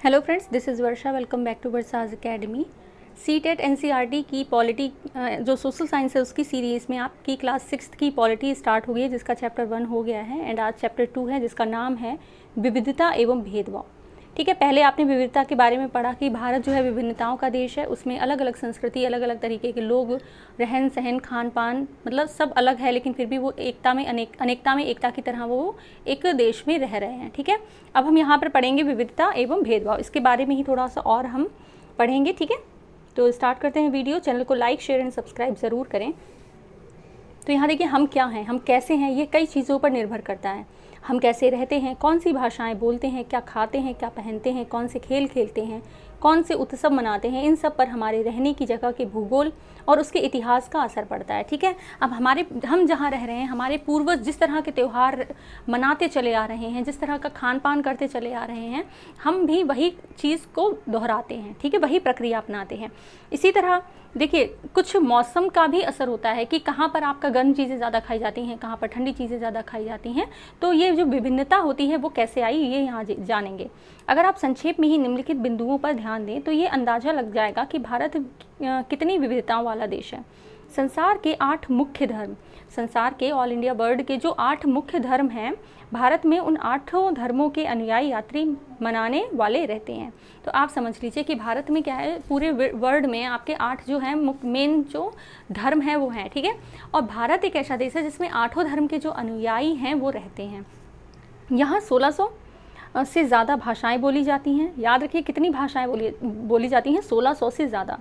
Hello friends, this is Varsha. Welcome back to Varsha's academy. CTET NCERT की polity जो social science है उसकी series में आपकी क्लास 6 की पॉलिटी स्टार्ट हो गई है, जिसका चैप्टर 1 हो गया है एंड आज चैप्टर 2 है, जिसका नाम है विविधता एवं भेदभाव। ठीक है, पहले आपने विविधता के बारे में पढ़ा कि भारत जो है विभिन्नताओं का देश है। उसमें अलग अलग संस्कृति, अलग अलग तरीके के लोग, रहन सहन, खान पान, मतलब सब अलग है, लेकिन फिर भी वो एकता में अनेकता में एकता की तरह वो एक देश में रह रहे हैं। ठीक है, अब हम यहाँ पर पढ़ेंगे विविधता एवं भेदभाव, इसके बारे में ही थोड़ा सा और हम पढ़ेंगे। ठीक है, तो स्टार्ट करते हैं वीडियो। चैनल को लाइक, शेयर एंड सब्सक्राइब ज़रूर करें। तो यहाँ देखिए, हम क्या हैं, हम कैसे हैं, ये कई चीज़ों पर निर्भर करता है। हम कैसे रहते हैं, कौन सी भाषाएं बोलते हैं, क्या खाते हैं, क्या पहनते हैं, कौन से खेल खेलते हैं, कौन से उत्सव मनाते हैं, इन सब पर हमारे रहने की जगह के भूगोल और उसके इतिहास का असर पड़ता है। ठीक है, अब हम जहाँ रह रहे हैं, हमारे पूर्वज जिस तरह के त्यौहार मनाते चले आ रहे हैं, जिस तरह का खान पान करते चले आ रहे हैं, हम भी वही चीज़ को दोहराते हैं। ठीक है, वही प्रक्रिया अपनाते हैं। इसी तरह देखिए, कुछ मौसम का भी असर होता है कि कहाँ पर आपका गर्म चीज़ें ज़्यादा खाई जाती हैं, कहाँ पर ठंडी चीज़ें ज़्यादा खाई जाती हैं। तो ये जो विभिन्नता होती है वो कैसे आई, ये यहाँ जानेंगे। अगर आप संक्षेप में ही निम्नलिखित बिंदुओं पर ध्यान दें तो ये अंदाज़ा लग जाएगा कि भारत कितनी विविधताओं वाला देश है। संसार के 8 मुख्य धर्म, संसार के ऑल इंडिया वर्ल्ड के जो 8 मुख्य धर्म हैं, भारत में उन 8 धर्मों के अनुयायी यात्री मनाने वाले रहते हैं। तो आप समझ लीजिए कि भारत में क्या है, पूरे वर्ल्ड में आपके 8 जो हैं मेन जो धर्म हैं वो हैं। ठीक है, और भारत एक ऐसा देश है जिसमें 8 धर्म के जो अनुयायी हैं वो रहते हैं। यहाँ 1600 से ज़्यादा भाषाएं बोली जाती हैं। याद रखिए, कितनी भाषाएं बोली जाती हैं, 1600 से ज़्यादा।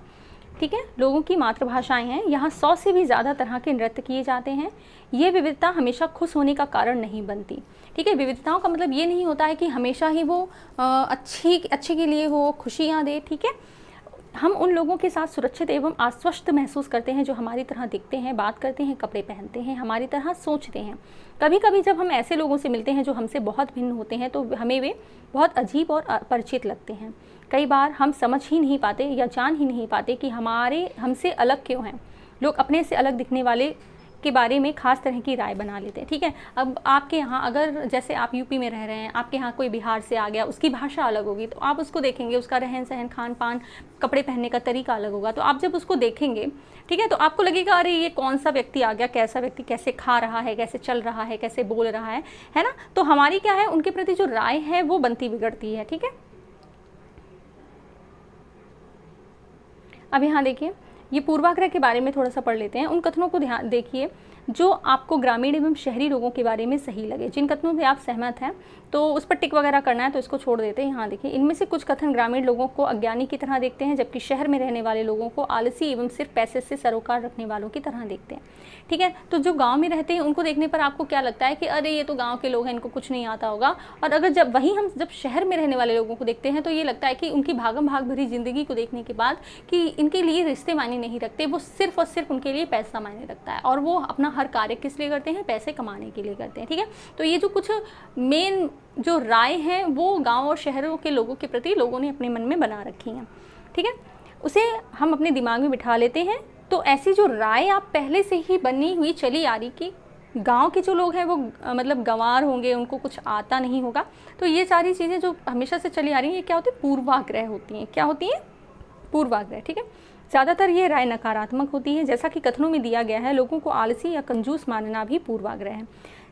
ठीक है, लोगों की मातृभाषाएं हैं। यहाँ 100 से भी ज़्यादा तरह के नृत्य किए जाते हैं। ये विविधता हमेशा खुश होने का कारण नहीं बनती। ठीक है, विविधताओं का मतलब ये नहीं होता है कि हमेशा ही वो अच्छे के लिए हो, खुशियाँ दे। ठीक है, हम उन लोगों के साथ सुरक्षित एवं आश्वस्त महसूस करते हैं जो हमारी तरह दिखते हैं, बात करते हैं, कपड़े पहनते हैं, हमारी तरह सोचते हैं। कभी कभी जब हम ऐसे लोगों से मिलते हैं जो हमसे बहुत भिन्न होते हैं तो हमें वे बहुत अजीब और अपरिचित लगते हैं। कई बार हम समझ ही नहीं पाते या जान ही नहीं पाते कि हमसे अलग क्यों हैं। लोग अपने से अलग दिखने वाले के बारे में खास तरह की राय बना लेते हैं। ठीक है, अब आपके यहाँ अगर जैसे आप यूपी में रह रहे हैं, आपके यहाँ कोई बिहार से आ गया, उसकी भाषा अलग होगी, तो आप उसको देखेंगे, उसका रहन सहन, खान पान, कपड़े पहनने का तरीका अलग होगा। तो आप जब उसको देखेंगे, ठीक है, तो आपको लगेगा अरे ये कौन सा व्यक्ति आ गया, कैसा व्यक्ति, कैसे खा रहा है, कैसे चल रहा है, कैसे बोल रहा है ना। तो हमारी क्या है, उनके प्रति जो राय है वो बनती बिगड़ती है। ठीक है, अब यहाँ देखिए, ये पूर्वाग्रह के बारे में थोड़ा सा पढ़ लेते हैं। उन कथनों को ध्यान देखिए जो आपको ग्रामीण एवं शहरी लोगों के बारे में सही लगे। जिन कथनों से आप सहमत हैं तो उस पर टिक वगैरह करना है, तो इसको छोड़ देते हैं। यहाँ देखिए, इनमें से कुछ कथन ग्रामीण लोगों को अज्ञानी की तरह देखते हैं, जबकि शहर में रहने वाले लोगों को आलसी एवं सिर्फ पैसे से सरोकार रखने वालों की तरह देखते हैं। ठीक है, तो जो गाँव में रहते हैं उनको देखने पर आपको क्या लगता है कि अरे ये तो गाँव के लोग हैं, इनको कुछ नहीं आता होगा। और अगर जब शहर में रहने वाले लोगों को देखते हैं तो ये लगता है कि उनकी भागम भाग भरी जिंदगी को देखने के बाद कि इनके लिए रिश्ते मायने नहीं रखते, वो सिर्फ और सिर्फ उनके लिए पैसा मायने रखता है, और वो अपना हर कार्य किस लिए करते हैं, पैसे कमाने के लिए करते हैं। ठीक है, तो ये जो कुछ मेन जो राय है वो गांव और शहरों के लोगों के प्रति लोगों ने अपने मन में बना रखी हैं। ठीक है, उसे हम अपने दिमाग में बिठा लेते हैं। तो ऐसी जो राय आप पहले से ही बनी हुई चली आ रही कि गांव के जो लोग हैं वो मतलब गंवार होंगे, उनको कुछ आता नहीं होगा, तो ये सारी चीज़ें जो हमेशा से चली आ रही हैं, ये क्या होती है, पूर्वाग्रह होती हैं। क्या होती हैं, पूर्वाग्रह। ठीक है, ज़्यादातर ये राय नकारात्मक होती है, जैसा कि कथनों में दिया गया है। लोगों को आलसी या कंजूस मानना भी पूर्वाग्रह है।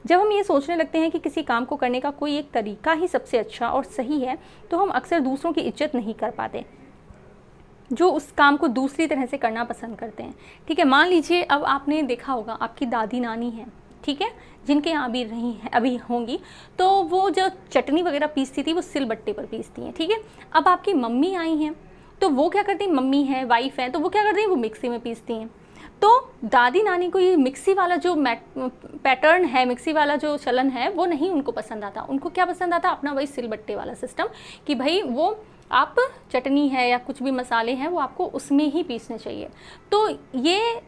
जब हम ये सोचने लगते हैं कि किसी काम को करने का कोई एक तरीका ही सबसे अच्छा और सही है, तो हम अक्सर दूसरों की इज्जत नहीं कर पाते जो उस काम को दूसरी तरह से करना पसंद करते हैं। ठीक है, मान लीजिए अब आपने देखा होगा आपकी दादी नानी हैं, ठीक है, जिनके यहाँ अभी रही हैं, अभी होंगी, तो वो जो चटनी वगैरह पीसती थी वो सिलबट्टे पर पीसती हैं। ठीक है, अब आपकी मम्मी आई हैं तो वो क्या करती हैं, मम्मी है, वाइफ है, तो वो क्या करती हैं, वो मिक्सी में पीसती हैं। तो दादी नानी को ये मिक्सी वाला जो पैटर्न है, मिक्सी वाला जो चलन है, वो नहीं उनको पसंद आता। उनको क्या पसंद आता, अपना वही सिलबट्टे वाला सिस्टम, कि भाई वो आप चटनी है या कुछ भी मसाले हैं वो आपको उसमें ही पीसने चाहिए। तो ये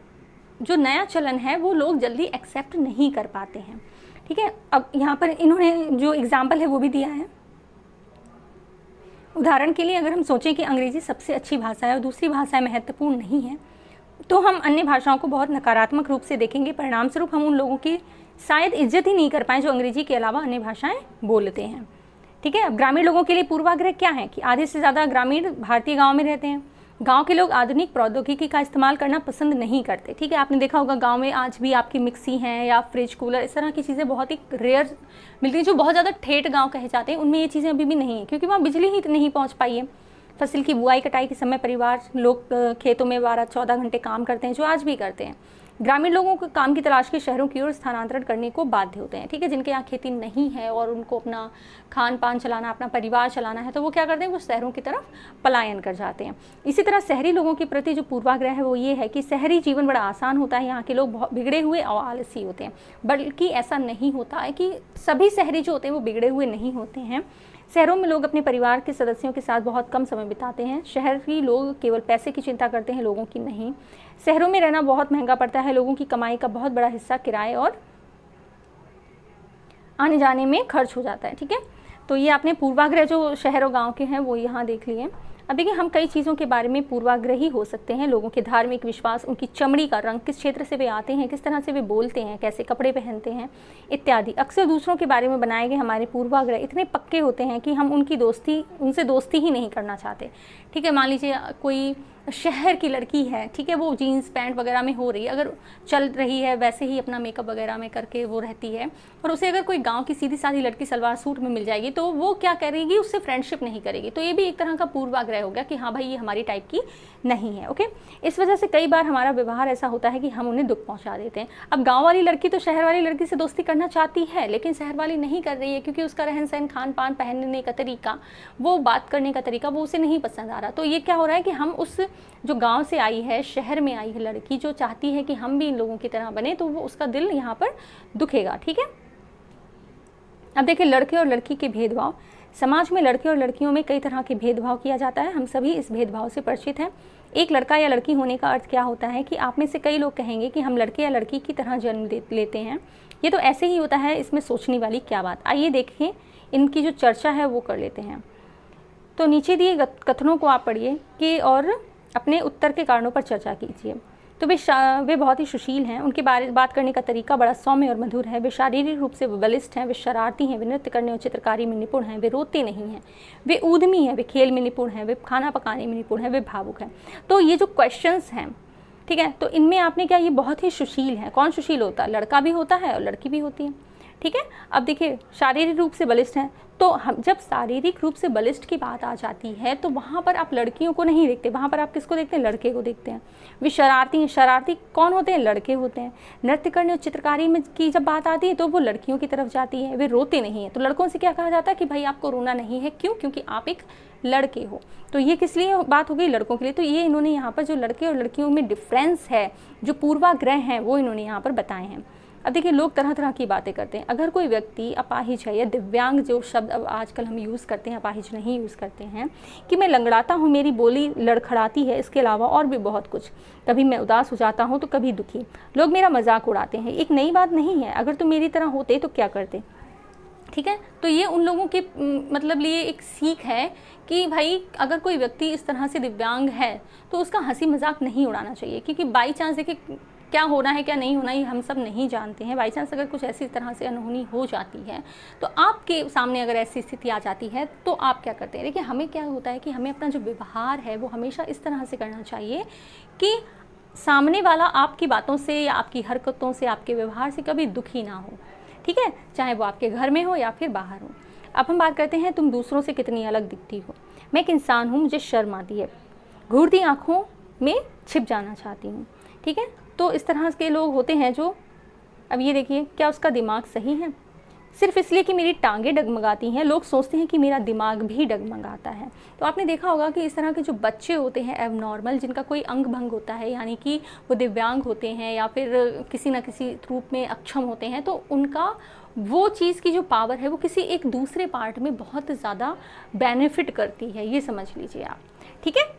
जो नया चलन है वो लोग जल्दी एक्सेप्ट नहीं कर पाते हैं। ठीक है, अब यहाँ पर इन्होंने जो एग्जाम्पल है वो भी दिया है। उदाहरण के लिए अगर हम सोचें कि अंग्रेज़ी सबसे अच्छी भाषा है और दूसरी भाषाएं महत्वपूर्ण नहीं है, तो हम अन्य भाषाओं को बहुत नकारात्मक रूप से देखेंगे। परिणाम स्वरूप हम उन लोगों की शायद इज्जत ही नहीं कर पाएँ जो अंग्रेज़ी के अलावा अन्य भाषाएं बोलते हैं। ठीक है। अब ग्रामीण लोगों के लिए पूर्वाग्रह क्या है कि आधे से ज़्यादा ग्रामीण भारतीय गाँव में रहते हैं। गांव के लोग आधुनिक प्रौद्योगिकी का इस्तेमाल करना पसंद नहीं करते। ठीक है, आपने देखा होगा गांव में आज भी आपकी मिक्सी हैं या फ्रिज, कूलर, इस तरह की चीज़ें बहुत ही रेयर मिलती हैं, जो बहुत ज़्यादा ठेठ गांव कहे जाते हैं, उनमें ये चीज़ें अभी भी नहीं है, क्योंकि वहाँ बिजली ही नहीं पहुँच पाई है। फसल की बुआई कटाई के समय परिवार लोग खेतों में 12-14 घंटे काम करते हैं, जो आज भी करते हैं। ग्रामीण लोगों को काम की तलाश के शहरों की ओर स्थानांतरण करने को बाध्य होते हैं। ठीक है, जिनके यहाँ खेती नहीं है और उनको अपना खान पान चलाना, अपना परिवार चलाना है, तो वो क्या करते हैं, वो शहरों की तरफ पलायन कर जाते हैं। इसी तरह शहरी लोगों के प्रति जो पूर्वाग्रह है वो ये है कि शहरी जीवन बड़ा आसान होता है, यहाँ के लोग बहुत बिगड़े हुए और आलसी होते हैं। बल्कि ऐसा नहीं होता है कि सभी शहरी जो होते हैं वो बिगड़े हुए नहीं होते हैं। शहरों में लोग अपने परिवार के सदस्यों के साथ बहुत कम समय बिताते हैं। शहरी लोग केवल पैसे की चिंता करते हैं, लोगों की नहीं। शहरों में रहना बहुत महंगा पड़ता है, लोगों की कमाई का बहुत बड़ा हिस्सा किराए और आने जाने में खर्च हो जाता है। ठीक है, तो ये आपने पूर्वाग्रह जो शहर और गांव के हैं वो यहाँ देख लिए। अब देखिए, हम कई चीज़ों के बारे में पूर्वाग्रही हो सकते हैं। लोगों के धार्मिक विश्वास, उनकी चमड़ी का रंग, किस क्षेत्र से वे आते हैं, किस तरह से वे बोलते हैं, कैसे कपड़े पहनते हैं इत्यादि। अक्सर दूसरों के बारे में बनाए गए हमारे पूर्वाग्रह इतने पक्के होते हैं कि हम उनसे दोस्ती ही नहीं करना चाहते। ठीक है, मान लीजिए कोई शहर की लड़की है, ठीक है, वो जीन्स पैंट वगैरह में हो रही है, अगर चल रही है वैसे ही अपना मेकअप वगैरह में करके वो रहती है, और उसे अगर कोई गांव की सीधी साधी लड़की सलवार सूट में मिल जाएगी तो वो क्या करेगी, उससे फ्रेंडशिप नहीं करेगी। तो ये भी एक तरह का पूर्वाग्रह हो गया कि हाँ भाई ये हमारी टाइप की नहीं है। ओके, इस वजह से कई बार हमारा व्यवहार ऐसा होता है कि हम उन्हें दुख पहुँचा देते हैं। अब गाँव वाली लड़की तो शहर वाली लड़की से दोस्ती करना चाहती है, लेकिन शहर वाली नहीं कर रही है, क्योंकि उसका रहन सहन, खान पान, पहनने का तरीका, वो बात करने का तरीका वो उसे नहीं पसंद आ रहा। तो ये क्या हो रहा है कि हम उस जो गांव से आई है, शहर में आई है लड़की, जो चाहती है कि हम भी इन लोगों की तरह बने, तो वो उसका दिल यहाँ पर दुखेगा। ठीक है, अब देखिए, लड़के और लड़की के भेदभाव। समाज में लड़के और लड़कियों में कई तरह के भेदभाव किया जाता है, हम सभी इस भेदभाव से परिचित हैं। एक लड़का या लड़की होने का अर्थ क्या होता है कि आप में से कई लोग कहेंगे कि हम लड़के या लड़की की तरह जन्म लेते हैं, ये तो ऐसे ही होता है, इसमें सोचने वाली क्या बात। आइए देखें, इनकी जो चर्चा है वो कर लेते हैं। तो नीचे दिए कथनों को आप पढ़िए कि और अपने उत्तर के कारणों पर चर्चा कीजिए। तो वे बहुत ही सुशील हैं, उनके बात करने का तरीका बड़ा सौम्य और मधुर है। वे शारीरिक रूप से बलिष्ठ हैं, वे शरारती हैं, वे नृत्य करने और चित्रकारी में निपुण हैं, वे रोते नहीं हैं, वे उद्यमी हैं, वे खेल में निपुण हैं, वे खाना पकाने में निपुण हैं, वे भावुक हैं। तो ये जो क्वेश्चंस हैं, ठीक है, तो इनमें आपने क्या, ये बहुत ही सुशील हैं। कौन सुशील होता है? लड़का भी होता है और लड़की भी होती है। ठीक है, अब देखिए, शारीरिक रूप से बलिष्ठ हैं, तो हम जब शारीरिक रूप से बलिष्ठ की बात आ जाती है तो वहाँ पर आप लड़कियों को नहीं देखते, वहाँ पर आप किसको देखते हैं? लड़के को देखते हैं। वे शरारती हैं, शरारती कौन होते हैं? लड़के होते हैं। नृत्य करने और चित्रकारी में की जब बात आती है तो वो लड़कियों की तरफ जाती है, वे रोते नहीं हैं। तो लड़कों से क्या कहा जाता है कि भाई आपको रोना नहीं है, क्यों? क्योंकि आप एक लड़के हो। तो ये किस लिए बात हो गई? लड़कों के लिए। तो ये इन्होंने यहाँ पर जो लड़के और लड़कियों में डिफरेंस है, जो पूर्वाग्रह हैं, वो इन्होंने यहाँ पर बताए हैं। अब देखिए, लोग तरह तरह की बातें करते हैं। अगर कोई व्यक्ति अपाहिज है या दिव्यांग, जो शब्द अब आजकल हम यूज़ करते हैं, अपाहिज नहीं यूज़ करते हैं, कि मैं लंगड़ाता हूँ, मेरी बोली लड़खड़ाती है, इसके अलावा और भी बहुत कुछ, कभी मैं उदास हो जाता हूँ तो कभी दुखी, लोग मेरा मजाक उड़ाते हैं। एक नई बात नहीं है, अगर तुम मेरी तरह होते तो क्या करते। ठीक है, तो ये उन लोगों के मतलब लिए एक सीख है कि भाई अगर कोई व्यक्ति इस तरह से दिव्यांग है तो उसका हंसी मजाक नहीं उड़ाना चाहिए, क्योंकि बाई चांस देखिए क्या होना है क्या नहीं होना ये हम सब नहीं जानते हैं। बाई चांस अगर कुछ ऐसी तरह से अनहोनी हो जाती है तो आपके सामने अगर ऐसी स्थिति आ जाती है तो आप क्या करते हैं? देखिए, हमें क्या होता है कि हमें अपना जो व्यवहार है वो हमेशा इस तरह से करना चाहिए कि सामने वाला आपकी बातों से या आपकी हरकतों से, आपके व्यवहार से कभी दुखी ना हो। ठीक है, चाहे वो आपके घर में हो या फिर बाहर हो। अब हम बात करते हैं, तुम दूसरों से कितनी अलग दिखती हो। मैं एक इंसान हूँ, मुझे शर्म आती है, घूरती आँखों में छिप जाना चाहती हूँ। ठीक है, तो इस तरह के लोग होते हैं जो, अब ये देखिए, क्या उसका दिमाग सही है? सिर्फ इसलिए कि मेरी टांगें डगमगाती हैं, लोग सोचते हैं कि मेरा दिमाग भी डगमगाता है। तो आपने देखा होगा कि इस तरह के जो बच्चे होते हैं एबनॉर्मल, जिनका कोई अंग भंग होता है, यानी कि वो दिव्यांग होते हैं या फिर किसी न किसी रूप में अक्षम होते हैं, तो उनका वो चीज़ की जो पावर है वो किसी एक दूसरे पार्ट में बहुत ज़्यादा बेनिफिट करती है, ये समझ लीजिए आप। ठीक है,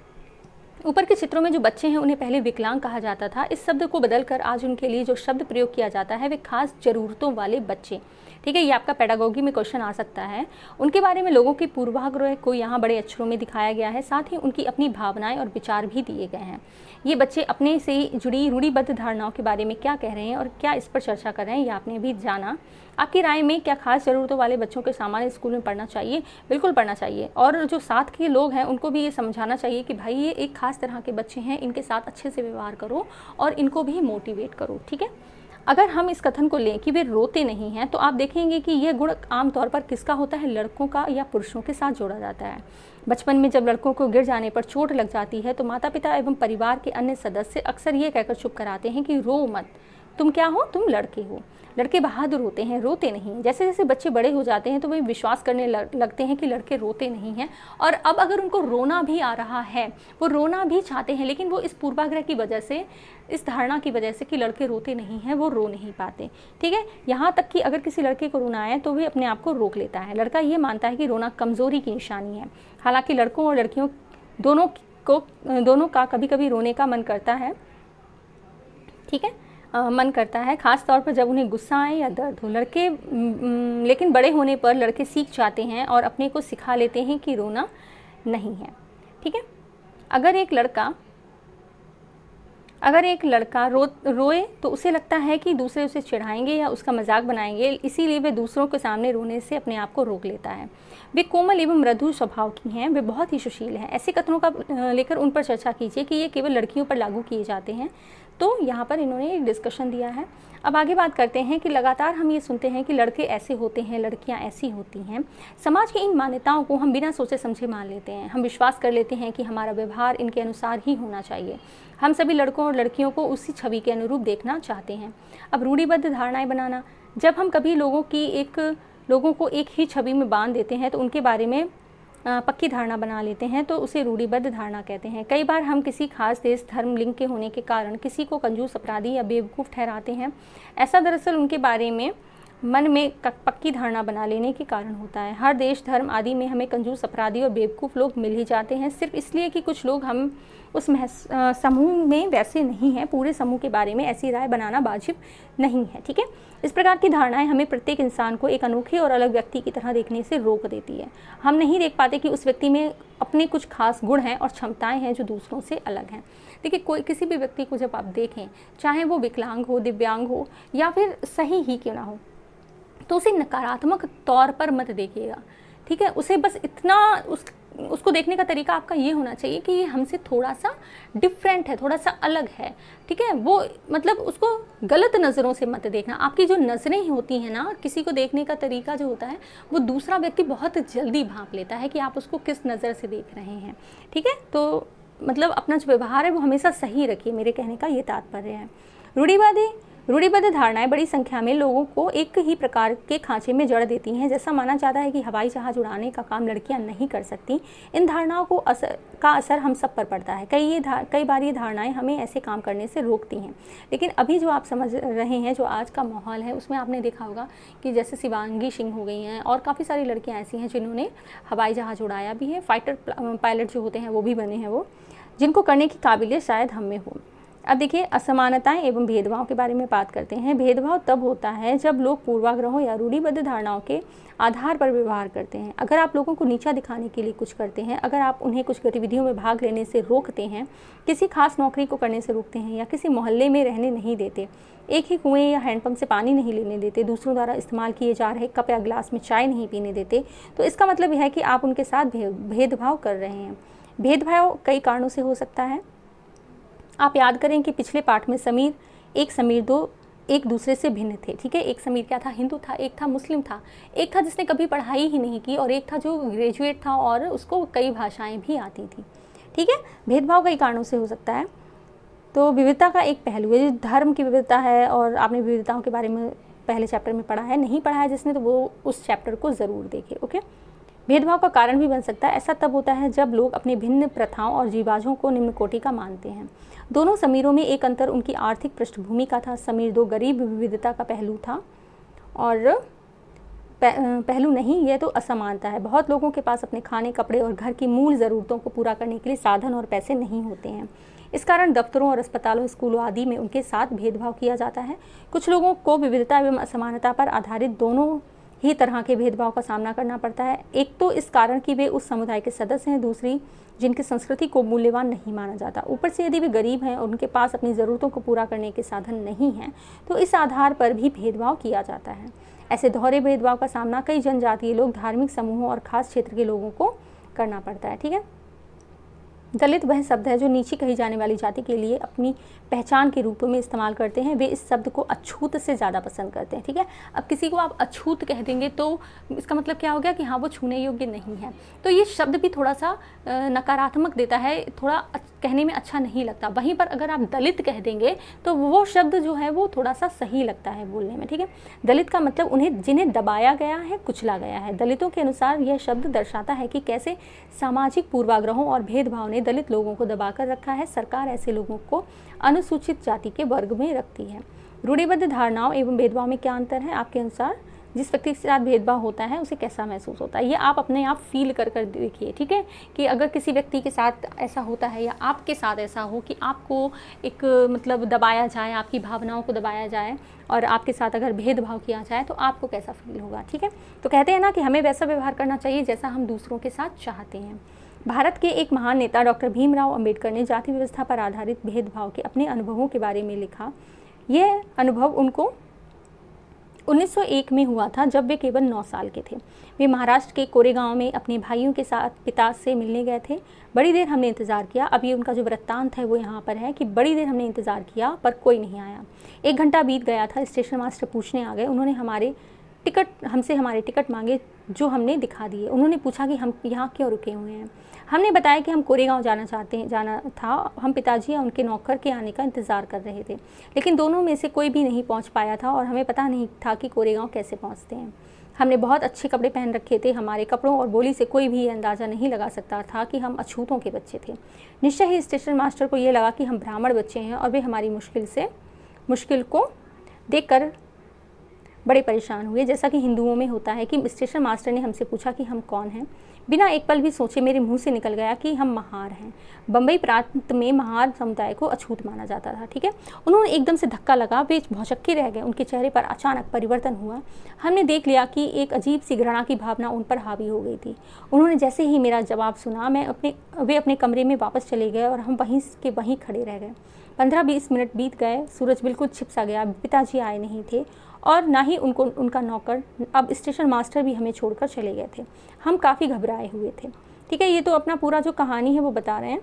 ऊपर के चित्रों में जो बच्चे हैं उन्हें पहले विकलांग कहा जाता था। इस शब्द को बदलकर आज उनके लिए जो शब्द प्रयोग किया जाता है वे खास ज़रूरतों वाले बच्चे। ठीक है, ये आपका पेडागोगी में क्वेश्चन आ सकता है। उनके बारे में लोगों की पूर्वाग्रह को यहाँ बड़े अक्षरों में दिखाया गया है, साथ ही उनकी अपनी भावनाएं और विचार भी दिए गए हैं। ये बच्चे अपने से जुड़ी रूढ़िबद्ध धारणाओं के बारे में क्या कह रहे हैं और क्या इस पर चर्चा कर रहे हैं, ये आपने भी जाना। आपकी राय में क्या खास ज़रूरतों वाले बच्चों के सामान्य स्कूल में पढ़ना चाहिए? बिल्कुल पढ़ना चाहिए, और जो साथ के लोग हैं उनको भी ये समझाना चाहिए कि भाई ये एक खास तरह के बच्चे हैं, इनके साथ अच्छे से व्यवहार करो और इनको भी मोटिवेट करो। ठीक है, अगर हम इस कथन को लें कि वे रोते नहीं हैं, तो आप देखेंगे कि यह गुण आमतौर पर किसका होता है? लड़कों का या पुरुषों के साथ जोड़ा जाता है। बचपन में जब लड़कों को गिर जाने पर चोट लग जाती है तो माता पिता एवं परिवार के अन्य सदस्य अक्सर ये कहकर चुप कराते हैं कि रो मत, तुम क्या हो, तुम लड़के हो। लड़के बहादुर होते हैं, रोते नहीं। जैसे जैसे बच्चे बड़े हो जाते हैं तो वे विश्वास करने लगते हैं कि लड़के रोते नहीं हैं, और अब अगर उनको रोना भी आ रहा है, वो रोना भी चाहते हैं, लेकिन वो इस पूर्वाग्रह की वजह से, इस धारणा की वजह से कि लड़के रोते नहीं हैं, वो रो नहीं पाते। ठीक है, यहाँ तक कि अगर किसी लड़के को रोना आए तो वे अपने आप को रोक लेता है। लड़का ये मानता है कि रोना कमज़ोरी की निशानी है। हालांकि लड़कों और लड़कियों दोनों का कभी कभी रोने का मन करता है। ठीक है, मन करता है, खास तौर पर जब उन्हें गुस्सा आए या दर्द हो। लेकिन बड़े होने पर लड़के सीख जाते हैं और अपने को सिखा लेते हैं कि रोना नहीं है। ठीक है, अगर एक लड़का रोए तो उसे लगता है कि दूसरे उसे चिढ़ाएंगे या उसका मजाक बनाएंगे, इसीलिए वे दूसरों के सामने रोने से अपने आप को रोक लेता है। वे कोमल एवं मृदु स्वभाव की हैं, वे बहुत ही सुशील हैं। ऐसे कथनों का लेकर उन पर चर्चा कीजिए कि ये केवल लड़कियों पर लागू किए जाते हैं। तो यहाँ पर इन्होंने एक डिस्कशन दिया है। अब आगे बात करते हैं कि लगातार हम ये सुनते हैं कि लड़के ऐसे होते हैं, लड़कियाँ ऐसी होती हैं। समाज की इन मान्यताओं को हम बिना सोचे समझे मान लेते हैं। हम विश्वास कर लेते हैं कि हमारा व्यवहार इनके अनुसार ही होना चाहिए। हम सभी लड़कों और लड़कियों को उसी छवि के अनुरूप देखना चाहते हैं। अब रूढ़िबद्ध धारणाएं बनाना, जब हम कभी लोगों को एक ही छवि में बांध देते हैं तो उनके बारे में पक्की धारणा बना लेते हैं, तो उसे रूढ़िबद्ध धारणा कहते हैं। कई बार हम किसी खास देश, धर्म, लिंग के होने के कारण किसी को कंजूस, अपराधी या बेवकूफ़ ठहराते हैं। ऐसा दरअसल उनके बारे में मन में पक्की धारणा बना लेने के कारण होता है। हर देश, धर्म आदि में हमें कंजूस, अपराधी और बेवकूफ़ लोग मिल ही जाते हैं, सिर्फ इसलिए कि कुछ लोग हम उस समूह में वैसे नहीं हैं। पूरे समूह के बारे में ऐसी राय बनाना वाजिब नहीं है। ठीक है, इस प्रकार की धारणाएं हमें प्रत्येक इंसान को एक अनोखे और अलग व्यक्ति की तरह देखने से रोक देती है। हम नहीं देख पाते कि उस व्यक्ति में अपने कुछ खास गुण हैं और क्षमताएं हैं जो दूसरों से अलग हैं। देखिए, किसी भी व्यक्ति को जब आप देखें, चाहे वो विकलांग हो, दिव्यांग हो या फिर सही ही क्यों ना हो, तो उसे नकारात्मक तौर पर मत देखिएगा। ठीक है, उसे बस इतना उसको देखने का तरीका आपका ये होना चाहिए कि ये हमसे थोड़ा सा डिफरेंट है, थोड़ा सा अलग है। ठीक है, वो मतलब उसको गलत नज़रों से मत देखना। आपकी जो नज़रें होती हैं ना, किसी को देखने का तरीका जो होता है, वो दूसरा व्यक्ति बहुत जल्दी भांप लेता है कि आप उसको किस नज़र से देख रहे हैं। ठीक है, तो मतलब अपना जो व्यवहार है वो हमेशा सही रखिए, मेरे कहने का ये तात्पर्य है। रूढ़िबद्ध धारणाएं बड़ी संख्या में लोगों को एक ही प्रकार के खांचे में जड़ देती हैं। जैसा माना जाता है कि हवाई जहाज उड़ाने का काम लड़कियां नहीं कर सकती। इन धारणाओं का असर हम सब पर पड़ता है। कई बार ये धारणाएं हमें ऐसे काम करने से रोकती हैं। लेकिन अभी जो आप समझ रहे हैं, जो आज का माहौल है, उसमें आपने देखा होगा कि जैसे शिवांगी सिंह हो गई हैं और काफ़ी सारी लड़कियाँ ऐसी हैं जिन्होंने हवाई जहाज उड़ाया भी है, फाइटर पायलट जो होते हैं वो भी बने हैं, वो जिनको करने की काबिलियत शायद हम में हो। अब देखिए, असमानताएं एवं भेदभाव के बारे में बात करते हैं। भेदभाव तब होता है जब लोग पूर्वाग्रहों या रूढ़िबद्ध धारणाओं के आधार पर व्यवहार करते हैं। अगर आप लोगों को नीचा दिखाने के लिए कुछ करते हैं, अगर आप उन्हें कुछ गतिविधियों में भाग लेने से रोकते हैं, किसी खास नौकरी को करने से रोकते हैं या किसी मोहल्ले में रहने नहीं देते, एक ही कुएं या हैंडपंप से पानी नहीं लेने देते, दूसरों द्वारा इस्तेमाल किए जा रहे कप या गिलास में चाय नहीं पीने देते, तो इसका मतलब यह है कि आप उनके साथ भेदभाव कर रहे हैं। भेदभाव कई कारणों से हो सकता है। आप याद करें कि पिछले पाठ में समीर दो एक दूसरे से भिन्न थे। ठीक है, एक समीर क्या था? हिंदू था, एक था मुस्लिम था, एक था जिसने कभी पढ़ाई ही नहीं की और एक था जो ग्रेजुएट था और उसको कई भाषाएं भी आती थी। ठीक है, भेदभाव कई कारणों से हो सकता है। तो विविधता का एक पहलू है, धर्म की विविधता है, और आपने विविधताओं के बारे में पहले चैप्टर में पढ़ा है। नहीं पढ़ा है जिसने, तो वो उस चैप्टर को ज़रूर देखे। ओके, भेदभाव का कारण भी बन सकता है। ऐसा तब होता है जब लोग अपनी भिन्न प्रथाओं और रिवाजों को निम्न कोटि का मानते हैं। दोनों समीरों में एक अंतर उनकी आर्थिक पृष्ठभूमि का था। समीर दो गरीब विविधता का पहलू था और पहलू नहीं, यह तो असमानता है। बहुत लोगों के पास अपने खाने, कपड़े और घर की मूल ज़रूरतों को पूरा करने के लिए साधन और पैसे नहीं होते हैं। इस कारण दफ्तरों और अस्पतालों, स्कूलों आदि में उनके साथ भेदभाव किया जाता है। कुछ लोगों को विविधता एवं असमानता पर आधारित दोनों ही तरह के भेदभाव का सामना करना पड़ता है। एक तो इस कारण कि वे उस समुदाय के सदस्य हैं, दूसरी जिनकी संस्कृति को मूल्यवान नहीं माना जाता। ऊपर से यदि वे गरीब हैं और उनके पास अपनी ज़रूरतों को पूरा करने के साधन नहीं हैं तो इस आधार पर भी भेदभाव किया जाता है। ऐसे दोहरे भेदभाव का सामना कई जनजातीय लोग, धार्मिक समूहों और ख़ास क्षेत्र के लोगों को करना पड़ता है। ठीक है, दलित वह शब्द है जो नीची कही जाने वाली जाति के लिए अपनी पहचान के रूप में इस्तेमाल करते हैं। वे इस शब्द को अछूत से ज़्यादा पसंद करते हैं। ठीक है, अब किसी को आप अछूत कह देंगे तो इसका मतलब क्या हो गया कि हाँ वो छूने योग्य नहीं है, तो ये शब्द भी थोड़ा सा नकारात्मक देता है, थोड़ा कहने में अच्छा नहीं लगता। वहीं पर अगर आप दलित कह देंगे तो वो शब्द जो है वो थोड़ा सा सही लगता है बोलने में। ठीक है, दलित का मतलब उन्हें जिन्हें दबाया गया है, कुचला गया है। दलितों के अनुसार यह शब्द दर्शाता है कि कैसे सामाजिक पूर्वाग्रहों और भेदभाव ने दलित लोगों को दबाकर रखा है। सरकार ऐसे लोगों को अनुसूचित जाति के वर्ग में रखती है। रूढ़िबद्ध धारणाओं एवं भेदभाव में क्या अंतर है आपके अनुसार? जिस व्यक्ति के साथ भेदभाव होता है उसे कैसा महसूस होता है, ये आप अपने आप फील कर देखिए। ठीक है, कि अगर किसी व्यक्ति के साथ ऐसा होता है या आपके साथ ऐसा हो कि आपको एक मतलब दबाया जाए, आपकी भावनाओं को दबाया जाए और आपके साथ अगर भेदभाव किया जाए तो आपको कैसा फील होगा। ठीक है, तो कहते हैं ना कि हमें वैसा व्यवहार करना चाहिए जैसा हम दूसरों के साथ चाहते हैं। भारत के एक महान नेता डॉक्टर भीमराव अंबेडकर ने जाति व्यवस्था पर आधारित भेदभाव के अपने अनुभवों के बारे में लिखा। यह अनुभव उनको 1901 में हुआ था, जब वे केवल 9 साल के थे। वे महाराष्ट्र के कोरेगांव में अपने भाइयों के साथ पिता से मिलने गए थे। बड़ी देर हमने इंतज़ार किया। अब ये उनका जो वृत्तांत है वो यहाँ पर है कि बड़ी देर हमने इंतज़ार किया पर कोई नहीं आया। 1 घंटा बीत गया था। स्टेशन मास्टर पूछने आ गए। उन्होंने हमसे हमारे टिकट मांगे जो हमने दिखा दिए। उन्होंने पूछा कि हम यहाँ क्यों रुके हुए हैं। हमने बताया कि हम कोरेगांव जाना था। हम पिताजी या उनके नौकर के आने का इंतज़ार कर रहे थे, लेकिन दोनों में से कोई भी नहीं पहुंच पाया था और हमें पता नहीं था कि कोरेगांव कैसे पहुंचते हैं। हमने बहुत अच्छे कपड़े पहन रखे थे। हमारे कपड़ों और बोली से कोई भी ये अंदाज़ा नहीं लगा सकता था कि हम अछूतों के बच्चे थे। निश्चय ही स्टेशन मास्टर को ये लगा कि हम ब्राह्मण बच्चे हैं और वे हमारी मुश्किल को देखकर बड़े परेशान हुए। जैसा कि हिंदुओं में होता है कि स्टेशन मास्टर ने हमसे पूछा कि हम कौन हैं। बिना एक पल भी सोचे मेरे मुंह से निकल गया कि हम महार हैं। बम्बई प्रांत में महार समुदाय को अछूत माना जाता था। ठीक है, उन्होंने एकदम से धक्का लगा। वे भौचक्के रह गए। उनके चेहरे पर अचानक परिवर्तन हुआ। हमने देख लिया कि एक अजीब सी घृणा की भावना उन पर हावी हो गई थी। उन्होंने जैसे ही मेरा जवाब सुना वे अपने कमरे में वापस चले गए और हम वहीं खड़े रह गए। 15-20 मिनट बीत गए। सूरज बिल्कुल छिप सा गया। पिताजी आए नहीं थे और ना ही उनका नौकर। अब स्टेशन मास्टर भी हमें छोड़कर चले गए थे। हम काफ़ी घबराए हुए थे। ठीक है, ये तो अपना पूरा जो कहानी है वो बता रहे हैं।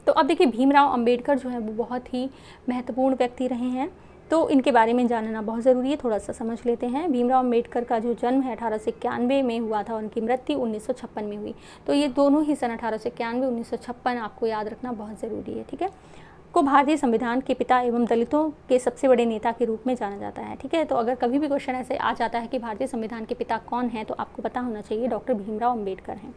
तो अब देखिए, भीमराव अंबेडकर जो है वो बहुत ही महत्वपूर्ण व्यक्ति रहे हैं, तो इनके बारे में जानना बहुत ज़रूरी है। थोड़ा सा समझ लेते हैं। भीमराव अंबेडकर का जो जन्म है 1891 में हुआ था, उनकी मृत्यु 1956 में हुई। तो ये दोनों ही सन 1891 1956 आपको याद रखना बहुत ज़रूरी है। ठीक है, को भारतीय संविधान के पिता एवं दलितों के सबसे बड़े नेता के रूप में जाना जाता है। ठीक है, तो अगर कभी भी क्वेश्चन ऐसे आ जाता है कि भारतीय संविधान के पिता कौन है तो आपको पता होना चाहिए डॉक्टर भीमराव अंबेडकर हैं।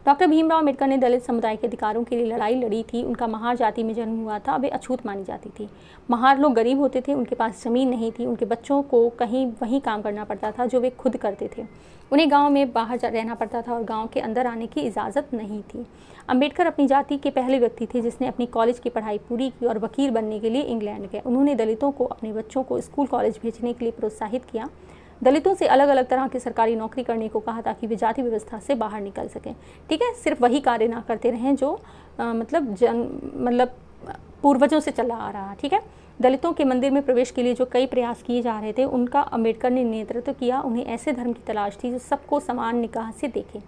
डॉक्टर भीमराव अंबेडकर ने दलित समुदाय के अधिकारों के लिए लड़ाई लड़ी थी। उनका महार जाति में जन्म हुआ था। वे अछूत मानी जाती थी। महार लोग गरीब होते थे, उनके पास ज़मीन नहीं थी। उनके बच्चों को वहीं काम करना पड़ता था जो वे खुद करते थे। उन्हें गांव में बाहर रहना पड़ता था और गांव के अंदर आने की इजाज़त नहीं थी। अंबेडकर अपनी जाति के पहले व्यक्ति थे जिसने अपनी कॉलेज की पढ़ाई पूरी की और वकील बनने के लिए इंग्लैंड गए। उन्होंने दलितों को अपने बच्चों को स्कूल कॉलेज भेजने के लिए प्रोत्साहित किया। दलितों से अलग अलग तरह की सरकारी नौकरी करने को कहा ताकि वे जाति व्यवस्था से बाहर निकल सकें। ठीक है, सिर्फ वही कार्य ना करते रहें जो पूर्वजों से चला आ रहा। ठीक है, दलितों के मंदिर में प्रवेश के लिए जो कई प्रयास किए जा रहे थे उनका अंबेडकर ने नेतृत्व किया। उन्हें ऐसे धर्म की तलाश थी जो सबको समान निगाह से देखे।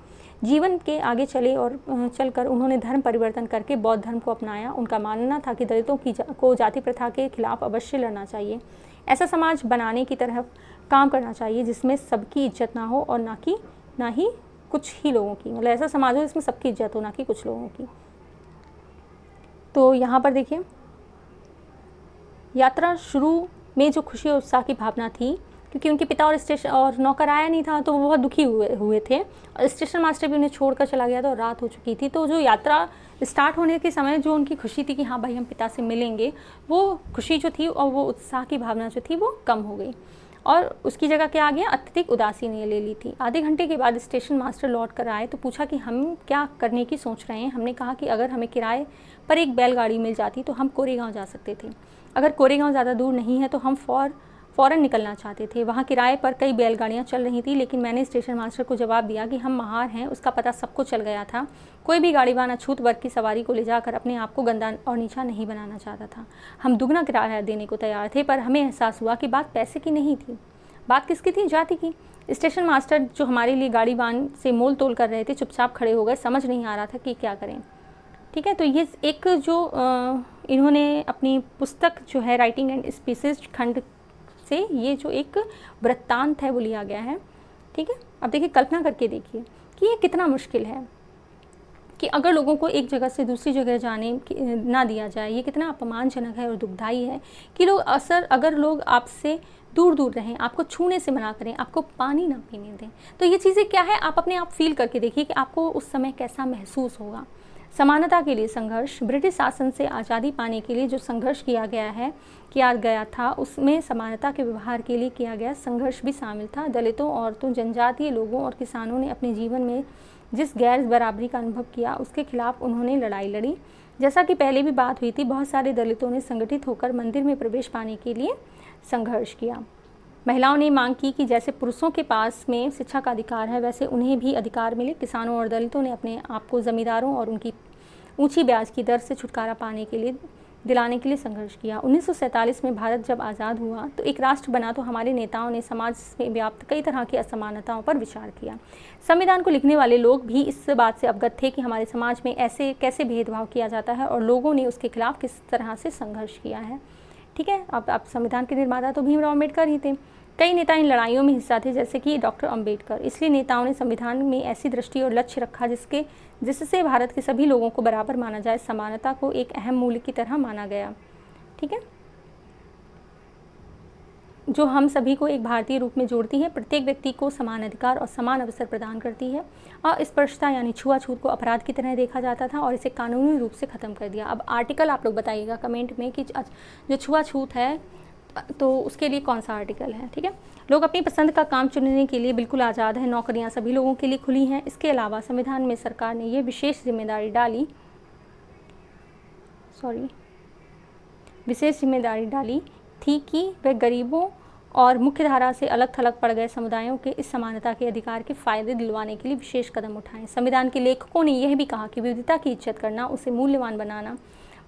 जीवन के आगे चलकर उन्होंने धर्म परिवर्तन करके बौद्ध धर्म को अपनाया। उनका मानना था कि दलितों को जाति प्रथा के खिलाफ अवश्य लड़ना चाहिए। ऐसा समाज बनाने की तरफ काम करना चाहिए जिसमें सबकी इज्जत ना हो और ना ही कुछ ही लोगों की, मतलब ऐसा समाज हो जिसमें सबकी इज्जत हो ना कि कुछ लोगों की। तो यहाँ पर देखिए, यात्रा शुरू में जो खुशी और उत्साह की भावना थी, क्योंकि उनके पिता और नौकर आया नहीं था तो वो बहुत दुखी हुए थे और स्टेशन मास्टर भी उन्हें छोड़कर चला गया था और रात हो चुकी थी। तो जो यात्रा स्टार्ट होने के समय जो उनकी खुशी थी कि हाँ भाई हम पिता से मिलेंगे, वो खुशी जो थी और वो उत्साह की भावना जो थी वो कम हो गई और उसकी जगह क्या आ गया, अत्यधिक उदासी ने ले ली थी। आधे घंटे के बाद स्टेशन मास्टर लौट कर आए तो पूछा कि हम क्या करने की सोच रहे हैं। हमने कहा कि अगर हमें किराए पर एक बैलगाड़ी मिल जाती तो हम कोरेगांव जा सकते थे। अगर कोरेगांव ज़्यादा दूर नहीं है तो हम फॉर फ़ौरन निकलना चाहते थे। वहाँ किराए पर कई बैलगाड़ियाँ चल रही थी, लेकिन मैंने स्टेशन मास्टर को जवाब दिया कि हम महार हैं, उसका पता सबको चल गया था। कोई भी गाड़ीवान अछूत वर्ग की सवारी को ले जाकर अपने आप को गंदा और नीचा नहीं बनाना चाहता था। हम दुगना किराया देने को तैयार थे, पर हमें एहसास हुआ कि बात पैसे की नहीं थी, बात किसकी थी? जाति की। स्टेशन मास्टर जो हमारे लिए गाड़ीवान से मोल तोल कर रहे थे चुपचाप खड़े हो गए, समझ नहीं आ रहा था कि क्या करें। ठीक है, तो ये एक जो इन्होंने अपनी पुस्तक जो है राइटिंग एंड स्पीचेस खंड से ये जो एक वृत्तांत है वो लिया गया है। ठीक है, अब देखिए, कल्पना करके देखिए कि ये कितना मुश्किल है कि अगर लोगों को एक जगह से दूसरी जगह जाने ना दिया जाए, ये कितना अपमानजनक है और दुखदाई है कि लोग अगर लोग आपसे दूर दूर रहें, आपको छूने से मना करें, आपको पानी ना पीने दें, तो ये चीज़ें क्या है, आप अपने आप फील करके देखिए कि आपको उस समय कैसा महसूस होगा। समानता के लिए संघर्ष, ब्रिटिश शासन से आज़ादी पाने के लिए जो संघर्ष किया गया था, उसमें समानता के व्यवहार के लिए किया गया संघर्ष भी शामिल था। दलितों, औरतों, जनजातीय लोगों और किसानों ने अपने जीवन में जिस गैर बराबरी का अनुभव किया, उसके खिलाफ उन्होंने लड़ाई लड़ी। जैसा कि पहले भी बात हुई थी, बहुत सारे दलितों ने संगठित होकर मंदिर में प्रवेश पाने के लिए संघर्ष किया। महिलाओं ने मांग की कि जैसे पुरुषों के पास में शिक्षा का अधिकार है, वैसे उन्हें भी अधिकार मिले। किसानों और दलितों ने अपने आप को ज़मींदारों और उनकी ऊंची ब्याज की दर से छुटकारा दिलाने के लिए संघर्ष किया। 1947 में भारत जब आज़ाद हुआ तो एक राष्ट्र बना, तो हमारे नेताओं ने समाज में व्याप्त कई तरह की असमानताओं पर विचार किया। संविधान को लिखने वाले लोग भी इस बात से अवगत थे कि हमारे समाज में ऐसे कैसे भेदभाव किया जाता है और लोगों ने उसके खिलाफ किस तरह से संघर्ष किया है। ठीक है, अब संविधान के निर्माता तो भीमराव अम्बेडकर ही थे। कई नेता इन लड़ाइयों में हिस्सा थे, जैसे कि डॉक्टर अम्बेडकर। इसलिए नेताओं ने संविधान में ऐसी दृष्टि और लक्ष्य रखा जिससे भारत के सभी लोगों को बराबर माना जाए। समानता को एक अहम मूल्य की तरह माना गया। ठीक है, जो हम सभी को एक भारतीय रूप में जोड़ती है, प्रत्येक व्यक्ति को समान अधिकार और समान अवसर प्रदान करती है। अस्पृश्यता यानी छुआछूत को अपराध की तरह देखा जाता था और इसे कानूनी रूप से ख़त्म कर दिया। अब आर्टिकल आप लोग बताइएगा कमेंट में कि जो छुआछूत है तो उसके लिए कौन सा आर्टिकल है। ठीक है, लोग अपनी पसंद का काम चुनने के लिए बिल्कुल आज़ाद हैं। नौकरियां सभी लोगों के लिए खुली हैं। इसके अलावा संविधान में सरकार ने यह विशेष जिम्मेदारी डाली थी कि वह गरीबों और मुख्यधारा से अलग थलग पड़ गए समुदायों के इस समानता के अधिकार के फ़ायदे दिलवाने के लिए विशेष कदम उठाएं। संविधान के लेखकों ने यह भी कहा कि विविधता की इज्जत करना, उसे मूल्यवान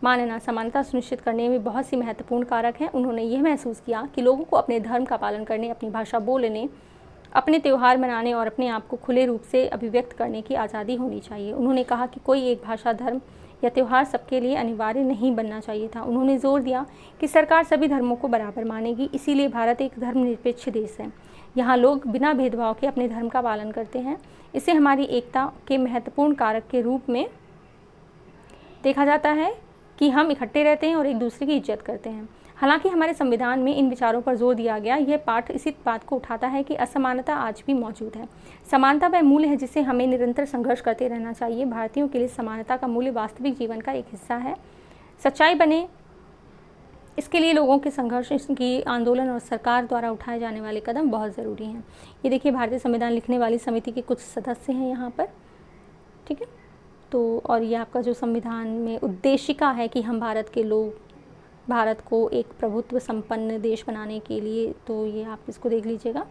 मानना समानता सुनिश्चित करने में बहुत सी महत्वपूर्ण कारक हैं। उन्होंने यह महसूस किया कि लोगों को अपने धर्म का पालन करने, अपनी भाषा बोलने, अपने त्यौहार मनाने और अपने आप को खुले रूप से अभिव्यक्त करने की आज़ादी होनी चाहिए। उन्होंने कहा कि कोई एक भाषा, धर्म या त्यौहार सबके लिए अनिवार्य नहीं बनना चाहिए था। उन्होंने जोर दिया कि सरकार सभी धर्मों को बराबर मानेगी, इसीलिए भारत एक धर्मनिरपेक्ष देश है। यहाँ लोग बिना भेदभाव के अपने धर्म का पालन करते हैं। इसे हमारी एकता के महत्वपूर्ण कारक के रूप में देखा जाता है कि हम इकट्ठे रहते हैं और एक दूसरे की इज्जत करते हैं। हालांकि हमारे संविधान में इन विचारों पर जोर दिया गया, यह पाठ इसी बात को उठाता है कि असमानता आज भी मौजूद है। समानता वह मूल्य है जिसे हमें निरंतर संघर्ष करते रहना चाहिए। भारतीयों के लिए समानता का मूल्य वास्तविक जीवन का एक हिस्सा है। सच्चाई बने इसके लिए लोगों के संघर्ष, इसकी आंदोलन और सरकार द्वारा उठाए जाने वाले कदम बहुत ज़रूरी हैं। ये देखिए, भारतीय संविधान लिखने वाली समिति के कुछ सदस्य हैं यहाँ पर। ठीक है, तो और ये आपका जो संविधान में उद्देशिका है कि हम भारत को एक प्रभुत्व संपन्न देश बनाने के लिए, तो ये आप इसको देख लीजिएगा।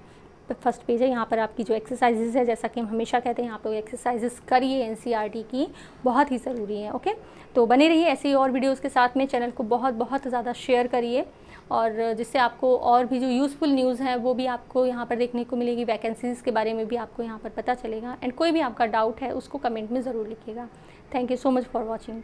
फर्स्ट पेज है, यहाँ पर आपकी जो एक्सरसाइजेज है, जैसा कि हम हमेशा कहते हैं, आप लोग एक्सरसाइजेज करिए, एनसीईआरटी की बहुत ही ज़रूरी है। ओके, तो बने रहिए ऐसे ही और वीडियोज़ के साथ में। चैनल को बहुत बहुत ज़्यादा शेयर करिए, और जिससे आपको और भी जो यूज़फुल न्यूज़ है वो भी आपको यहाँ पर देखने को मिलेगी। वैकेंसीज़ के बारे में भी आपको यहाँ पर पता चलेगा। एंड कोई भी आपका डाउट है उसको कमेंट में ज़रूर लिखिएगा। Thank you so much for watching.